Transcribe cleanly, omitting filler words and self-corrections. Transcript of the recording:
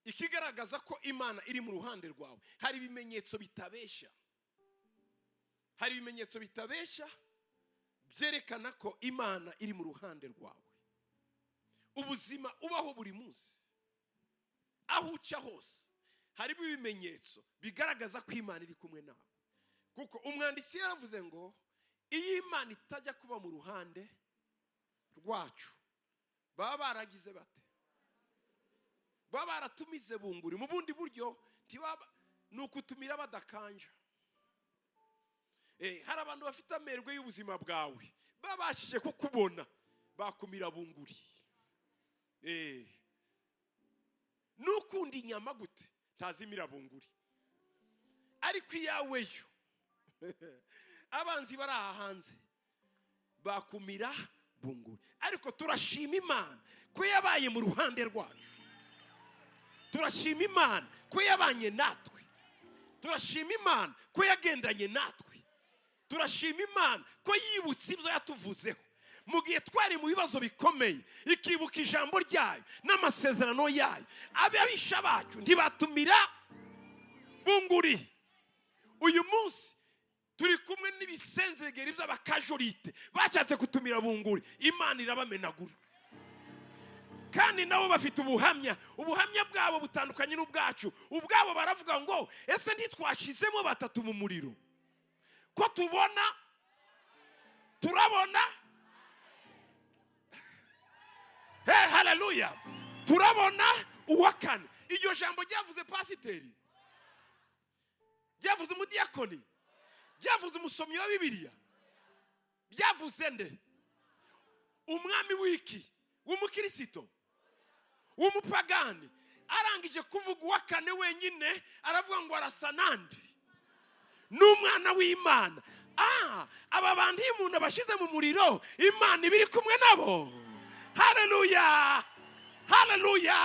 ikigaragaza ko Imana iri mu ruhande rwawe. Hari ibimenyetso bitabesha. Hari ibimenyetso bitabesha byerekana ko Imana iri mu ruhande rwawe. Ubuzima ubaho buri munsi, aho uca hose, harimo ibimenyetso bigaragaza ko Imana iri kumwe nawe. Kuko umwanditsi yaravuze ngo iyo Imana itajya kuba mu ruhande rwacu, baba baragize bate? Baba baratumize bunguri. Mu bundi buryo ni ukutumira badakanja. Hari abantu bafite amerwe y'ubuzima bwawe, babashije kukubona bakumira bunguri. Nukundi inyama gute ntazimira bunguri, ariko iyawe yo abanzi bari aha hanze bakumira bunguri. Ariko turashima Imana ko yabaye mu ruhande rwacu. Turashima Imana ko yabanye natwe. Turashima Imana ko yagendanye natwe. Turashima Imana ko yibutse ibyo yatuvuzeho mu gihe twari mu bibazo bikomeye, ikibuka ijambo ryayo n'amasezerano yayo. Ababisha bacu ntibatumira bunguri. Uyu munsi turi kumwe n'ibisenzegeri by'abakajorite bashatse kutumira bunguri. Imana irabamenagura. Kandi nabo bafite ubuhamya bwabo butandukanye n'ubwacu. Ubwabo baravuga ngo ese ntitwashizemo batatu mu muriro ko turabona. Haleluya. Turabona uwa kane. Iryo jambo ryavuze pasiteri, ryavuze umudiyakoni, ryavuze umusomyi wa Bibiliya, ryavuze nde? Umwami w'iki? W'umukristo? W'umupagani? Arangije kuvuga uwa kane wenyine aravuga ngo arasa nande? N'umwana w'Imana. Aba bandi iyo umuntu abashize mu muriro, Imana ibiri kumwe nabo. Haleluya. Haleluya.